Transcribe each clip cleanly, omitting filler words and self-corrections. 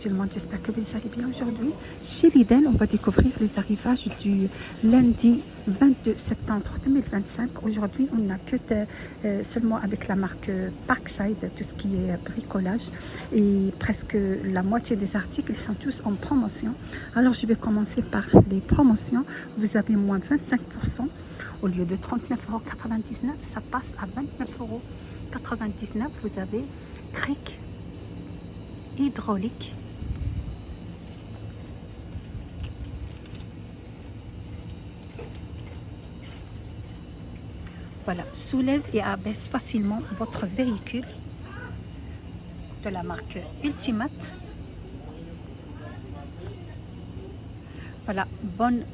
tout le monde, j'espère que vous allez bien. Aujourd'hui, chez Lidl, on va découvrir les arrivages du lundi 22 septembre 2025. Aujourd'hui, on n'a que seulement avec la marque Parkside, tout ce qui est bricolage. Et presque la moitié des articles, ils sont tous en promotion. Alors, je vais commencer par les promotions. Vous avez moins 25%. Au lieu de 39,99 €, ça passe à 29,99 €. Vous avez cric hydraulique. Voilà, soulève et abaisse facilement votre véhicule de la marque Ultimate. Voilà, bonne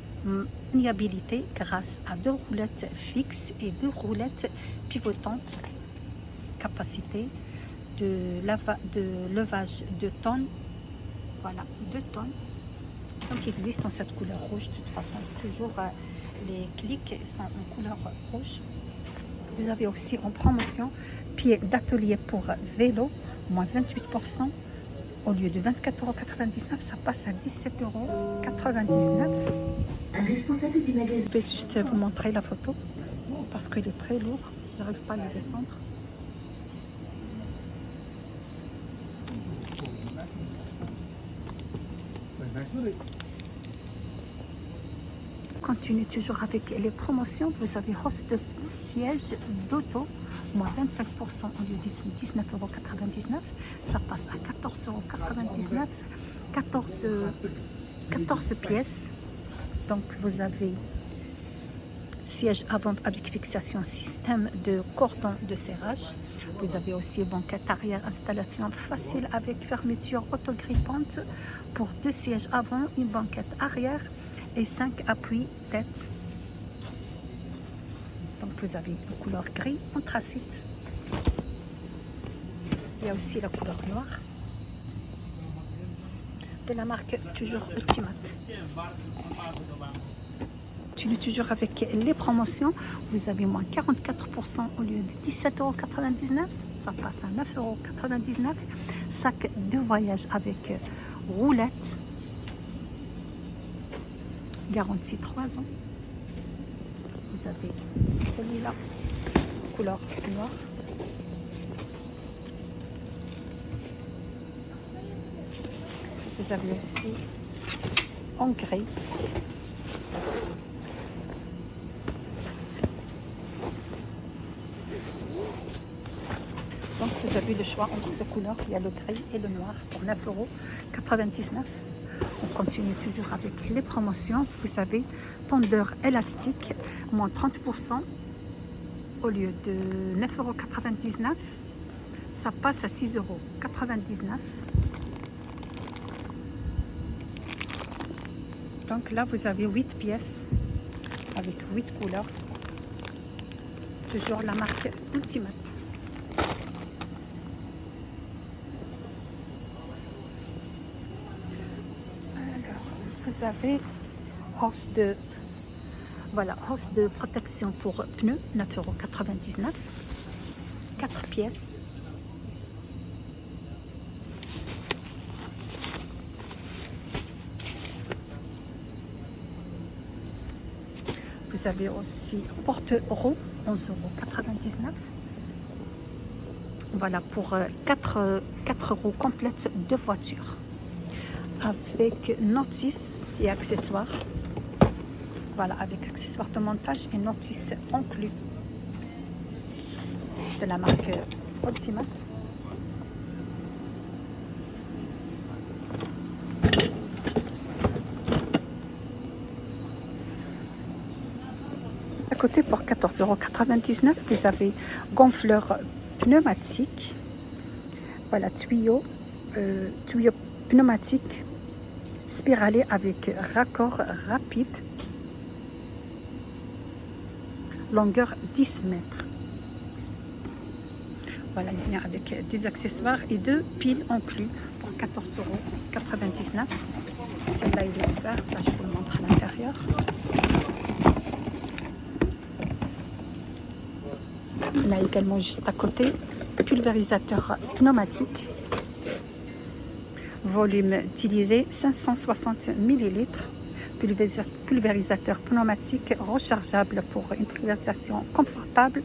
maniabilité grâce à 2 roulettes fixes et 2 roulettes pivotantes. Capacité de levage de tonnes. Voilà, 2 tonnes. Donc, il existe en cette couleur rouge. De toute façon, toujours les clics sont en couleur rouge. Vous avez aussi en promotion pied d'atelier pour vélo, moins 28%. Au lieu de 24,99 €, ça passe à 17,99 €. Je vais juste vous montrer la photo parce qu'il est très lourd. Je n'arrive pas à le descendre. Continue toujours avec les promotions. Vous avez hausse de siège d'auto, moins 25% au lieu de 19,99 €. Ça passe à 14,99 €. 14 pièces. Donc vous avez siège avant avec fixation, système de cordon de serrage. Vous avez aussi banquette arrière, installation facile avec fermeture autogrippante pour 2 sièges avant, une banquette arrière et 5 appuis tête. Donc vous avez une couleur gris anthracite. Il y a aussi la couleur noire de la marque toujours Ultimate. Toujours avec les promotions, vous avez moins 44% au lieu de 17,99 €, ça passe à 9,99 €. Sac de voyage avec roulette, garantie 3 ans. Vous avez celui-là, couleur noire. Vous avez aussi en gris. Donc vous avez le choix entre 2 couleurs, il y a le gris et le noir pour 9,99 €. On continue toujours avec les promotions. Vous avez tondeur élastique, moins 30%. Au lieu de 9,99 €, ça passe à 6,99 €. Donc là, vous avez 8 pièces avec 8 couleurs. Toujours la marque Ultimate. Vous avez hausse de protection pour pneus, 9,99 €, 4 pièces. Vous avez aussi porte-roues, 11,99 €. Voilà pour 4 roues complètes de voiture. Avec notice et accessoires. Voilà, avec accessoires de montage et notice inclus de la marque Ultimate. À côté, pour 14,99 €, vous avez gonfleur pneumatique. Voilà, tuyau pneumatique spiralé avec raccord rapide, longueur 10 mètres. Voilà, il vient avec des accessoires et 2 piles inclus pour 14,99 €. Celle-là, il est ouvert. Là, je vous le montre à l'intérieur. On a également juste à côté pulvérisateur pneumatique. volume utilisé 560 ml, pulvérisateur pneumatique rechargeable pour une pulvérisation confortable,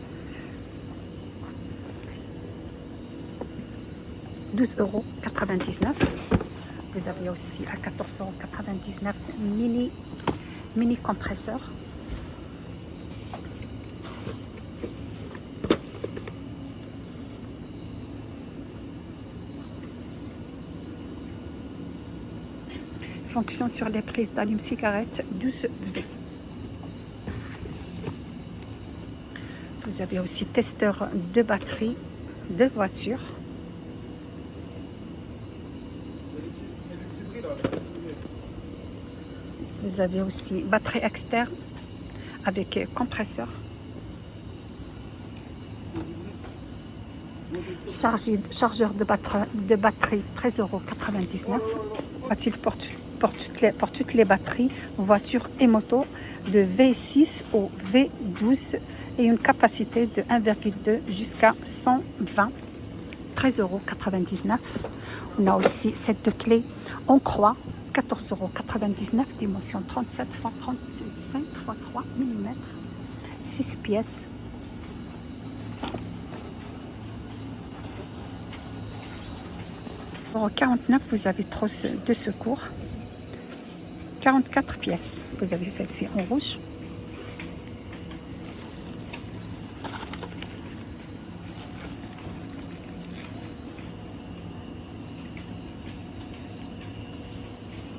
12,99 €. Vous avez aussi à 14,99 € mini compresseur. Fonction sur les prises d'allume-cigarette 12V. Vous avez aussi testeur de batterie de voiture. Vous avez aussi batterie externe avec compresseur. Chargeur de batterie 13,99 €. Pour toutes les batteries, voitures et motos, de V6 au V12 et une capacité de 1,2 jusqu'à 120, 13,99 €. On a aussi cette clé en croix, 14,99 €, dimension 37 x 35 x 3 mm, 6 pièces. Pour 49, vous avez trousse de secours, 44 pièces. Vous avez celle-ci en rouge.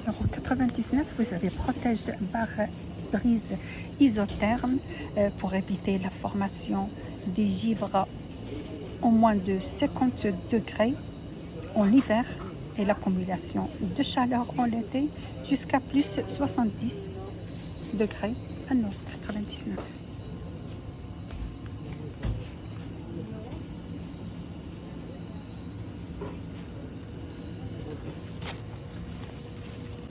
En 99, vous avez protège barre-brise isotherme pour éviter la formation des givres en moins de 50 degrés en hiver et l'accumulation de chaleur en été jusqu'à plus 70 degrés à 99.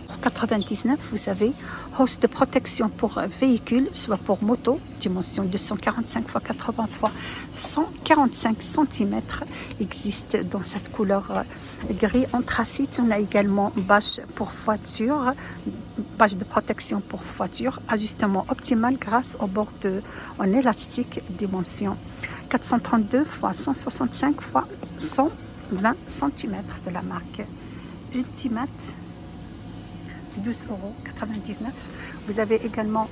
Pour 99, vous avez hausse de protection pour véhicule, soit pour moto, dimension 245 x 80 x 145 cm, existe dans cette couleur gris anthracite. On a également bâche pour voiture, bâche de protection pour voiture, ajustement optimal grâce au bord en élastique, dimension 432 x 165 x 120 cm de la marque Ultimate, 12,99 €. Vous avez également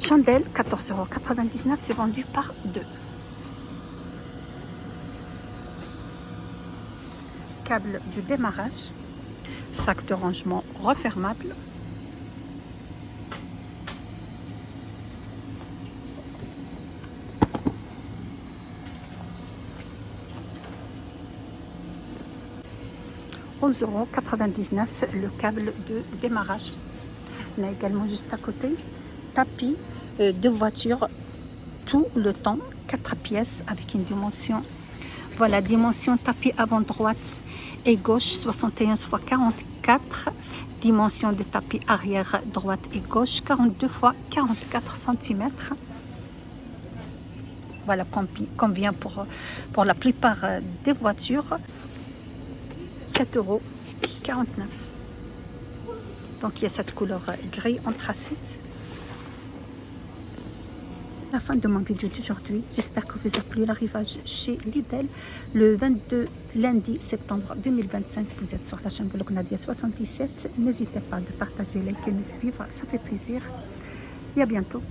chandelle, 14,99 €, c'est vendu par 2. Câble de démarrage, sac de rangement refermable. €11,99 € le câble de démarrage. On a également juste à côté tapis de voiture tout le temps, 4 pièces avec une dimension. Voilà, dimension tapis avant droite et gauche 71 x 44, dimension de tapis arrière droite et gauche 42 x 44 cm. Voilà combien pour la plupart des voitures. 7,49 €. Donc il y a cette couleur gris anthracite. La fin de mon vidéo d'aujourd'hui. J'espère que vous a plu l'arrivage chez Lidl le 22 lundi septembre 2025. Vous êtes sur la chaîne Vlog Nadia 77. N'hésitez pas de partager, liker, nous suivre. Ça fait plaisir. Et à bientôt.